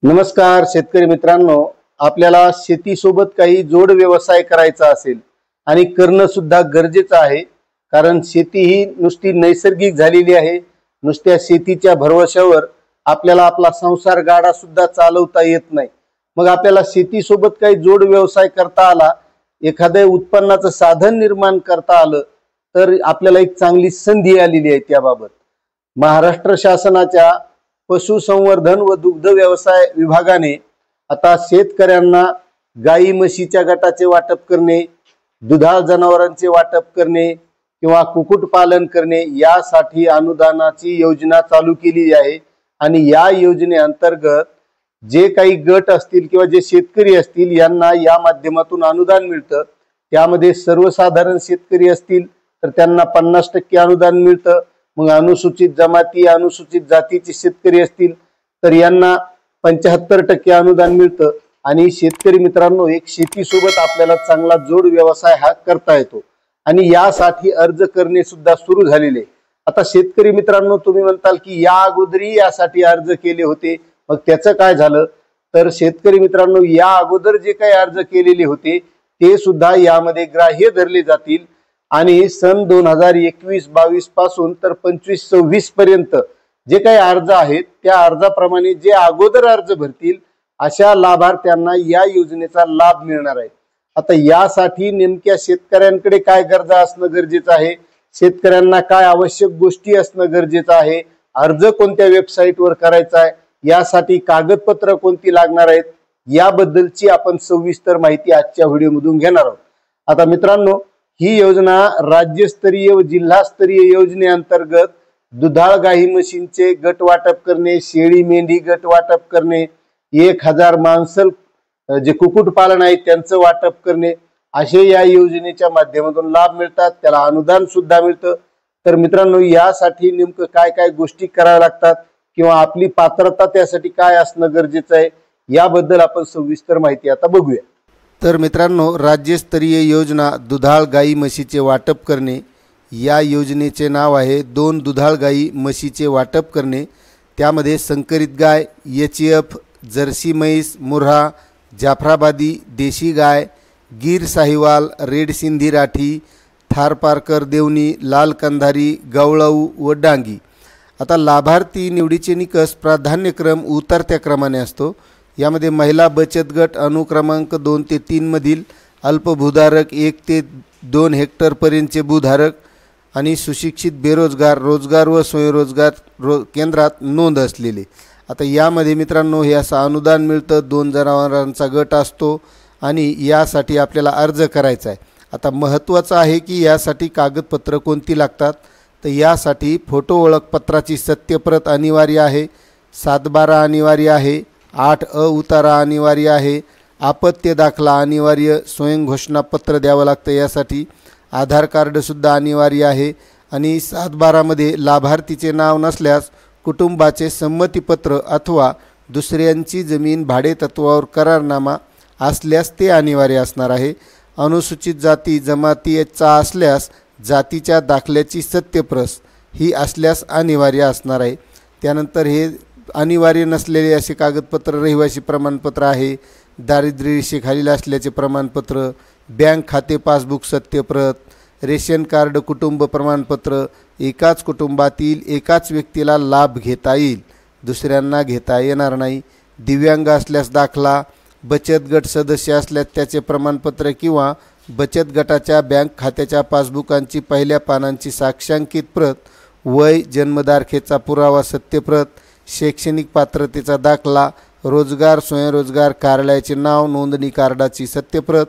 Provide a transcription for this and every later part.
नमस्कार शेतकरी मित्रांनो, आपल्याला शेतीसोबत काही जोड व्यवसाय करायचा असेल आणि करणं सुद्धा गरजेचं आहे, कारण शेती ही नुसती नैसर्गिक झालेली आहे। नुसत्या शेतीच्या भरवशावर आपल्याला आपला संसार गाडा सुद्धा चालवता येत नाही। मग आपल्याला शेतीसोबत काही जोड व्यवसाय करता आला, एखाद्या उत्पन्नाचं साधन निर्माण करता आलं तर आपल्याला एक चांगली संधी आलेली आहे। त्याबाबत महाराष्ट्र शासनाच्या पशुसंवर्धन व दुग्ध व्यवसाय विभागाने आता शेतकऱ्यांना गाई म्हशीच्या गटाचे वाटप करणे, दुधाळ जनावरांचे वाटप करणे किंवा कुक्कुट पालन करणे यासाठी अनुदानाची योजना चालू केली आहे। आणि या योजनेअंतर्गत जे काही गट असतील किंवा जे शेतकरी असतील यांना या माध्यमातून अनुदान मिळतं। त्यामध्ये सर्वसाधारण शेतकरी असतील तर त्यांना 50% अनुदान मिळतं। मग अनुसूचित जमाती अनुसूचित जातीचे शेतकरी असतील तर यांना 75% अनुदान मिळतं। आणि शेतकरी मित्रांनो, एक शेतीसोबत आपल्याला चांगला जोड व्यवसाय हा करता येतो आणि यासाठी अर्ज करणे सुद्धा सुरू झालेले। आता शेतकरी मित्रांनो, तुम्ही म्हणताल की या अगोदरही यासाठी अर्ज केले होते, मग त्याचं काय झालं? तर शेतकरी मित्रांनो, या अगोदर जे काही अर्ज केलेले होते ते सुद्धा यामध्ये ग्राह्य धरले जातील आणि सन 2021-22 पासून तर 25-26 पर्यंत जे काही अर्ज आहेत त्या अर्जाप्रमाणे जे अगोदर अर्ज भरतील अशा लाभार्थ्यांना या योजनेचा लाभ मिळणार आहे। आता यासाठी नेमक्या शेतकऱ्यांकडे काय गरजा असणं गरजेचं आहे, शेतकऱ्यांना काय आवश्यक गोष्टी असणं गरजेचं आहे, अर्ज कोणत्या वेबसाईटवर करायचा आहे, यासाठी कागदपत्र कोणती लागणार आहेत, याबद्दलची आपण सविस्तर माहिती आजच्या व्हिडिओमधून घेणार आहोत। आता मित्रांनो, ही योजना राज्यस्तरीय व जिल्हास्तरीय योजनेअंतर्गत दुधाळ गाई म्हशींचे गट वाटप करणे, शेळी मेंढी गट वाटप करणे, 1000 मांसल जे कुक्कुट पालन आहे त्यांचं वाटप करणे, असे या योजनेच्या माध्यमातून लाभ मिळतात। त्याला अनुदान सुद्धा मिळतं। तर मित्रांनो, यासाठी नेमकं काय काय गोष्टी कराव्या लागतात किंवा आपली पात्रता त्यासाठी काय असणं गरजेचं आहे याबद्दल आपण सविस्तर माहिती आता बघूया। तर मित्रांनो, राज्यस्तरीय योजना दुधाळ गाई म्हशीचे वाटप करणे, या योजनेचे नाव आहे 2 दुधाळ गाई म्हशीचे वाटप करणे। त्यामध्ये संकरित गाय, HF, जर्सी म्हैस, मुर्हा, जाफराबादी, देशी गाय, गीर साहिवाल, रेड सिंधी राठी, थारपारकर देवणी, लाल कंधारी, गवळाऊ व डांगी। आता लाभार्थी निवडीचे निकष प्राधान्यक्रम उतरत्या क्रमाने असतो। यामध्ये महिला बचत गट अनुक्रमांक 2 ते 3 मधील अल्पभूधारक 1 ते 2 हेक्टर पर्यंतचे भूधारक आणि सुशिक्षित बेरोजगार रोजगार व स्वयंरोजगार केंद्रात नोंद असलेले। आता यामध्ये मित्रांनो हे असं अनुदान मिळतं, 2 जनावरांचा गट असतो आणि यासाठी आपल्याला अर्ज करायचा आहे। आता महत्त्वाचं आहे की यासाठी कागदपत्र कोणती लागतात, तर यासाठी फोटो ओळखपत्राची सत्यप्रत अनिवार्य आहे, 7/12 अनिवार्य आहे, 8A उतारा अनिवार्य आहे, आपत्य दाखला अनिवार्य, स्वयं घोषणापत्र द्यावं लागतं, यासाठी आधार कार्ड सुद्धा अनिवार्य आहे। आणि 7/12 मध्ये लाभार्थीचे नाव नसल्यास कुटुंबाचे संमतीपत्र अथवा दुसऱ्यांची जमीन भाडेतत्वावर करारनामा असल्यास ते अनिवार्य असणार आहे। अनुसूचित जाती जमातीचा असल्यास जातीच्या दाखल्याची सत्यप्रत ही असल्यास अनिवार्य असणार आहे। त्यानंतर हे अनिवार्य नसलेले असे कागदपत्र रहिवासी प्रमाणपत्र आहे, दारिद्र्य रेषेखालील असल्याचे प्रमाणपत्र, बँक खाते पासबुक सत्यप्रत, रेशन कार्ड, कुटुंब प्रमाणपत्र, एकाच कुटुंबातील एकाच व्यक्तीला लाभ घेता येईल, दुसऱ्यांना घेता येणार नाही, दिव्यांग असल्यास दाखला, बचत गट सदस्य असल्यास त्याचे प्रमाणपत्र किंवा बचत गटाच्या बँक खात्याच्या पासबुकांची पहिल्या पानांची साक्षांकित प्रत, वय जन्मतारखेचा पुरावा सत्यप्रत, शैक्षणिक पात्रतेचा दाखला, रोजगार स्वयंरोजगार कार्यालयाचे नाव, नोंदणी कार्डाची सत्यप्रत,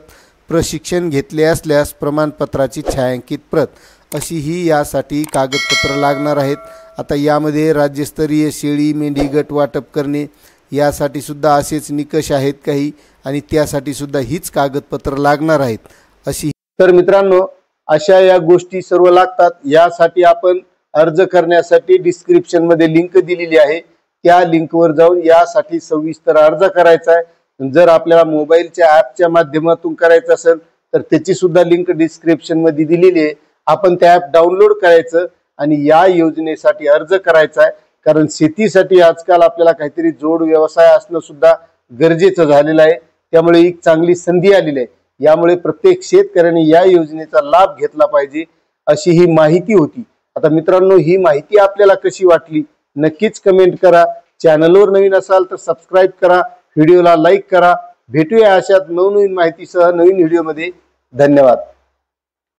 प्रशिक्षण घेतले असल्यास प्रमाणपत्राची छायांकित प्रत, अशी ही यासाठी कागदपत्र लागणार आहेत। आता यामध्ये राज्यस्तरीय शेळी मेंढी गट वाटप करणे यासाठी सुद्धा असेच निकष आहेत काही आणि त्यासाठी सुद्धा हीच कागदपत्र लागणार आहेत अशी। तर मित्रांनो, अशा या गोष्टी सर्व लागतात। यासाठी आपण अर्ज करण्यासाठी डिस्क्रिप्शन मध्ये लिंक दिलेली आहे, त्या लिंकवर जाऊन यासाठी सविस्तर अर्ज करायचा आहे। जर आपल्याला मोबाईलच्या ॲपच्या माध्यमातून करायचं असेल तर त्याची सुद्धा लिंक डिस्क्रिप्शन मध्ये दिलेली आहे। आपण त्या ॲप डाउनलोड करायचं आणि या योजनेसाठी अर्ज करायचा आहे। कारण शेतीसाठी आजकाल आपल्याला काहीतरी जोड व्यवसाय असणं सुद्धा गरजेचं झालेलं आहे। त्यामुळे एक चांगली संधी आलेली आहे। यामुळे प्रत्येक शेतकऱ्याने या योजनेचा लाभ घेतला पाहिजे अशी ही माहिती होती। आता मित्रांनो, ही माहिती आपल्याला कशी वाटली नक्कीच कमेंट करा। चॅनलवर नवीन असाल तर सबस्क्राइब करा, व्हिडिओला लाईक करा। भेटूया अशाच नवनवीन माहितीसह नवीन व्हिडिओमध्ये। धन्यवाद।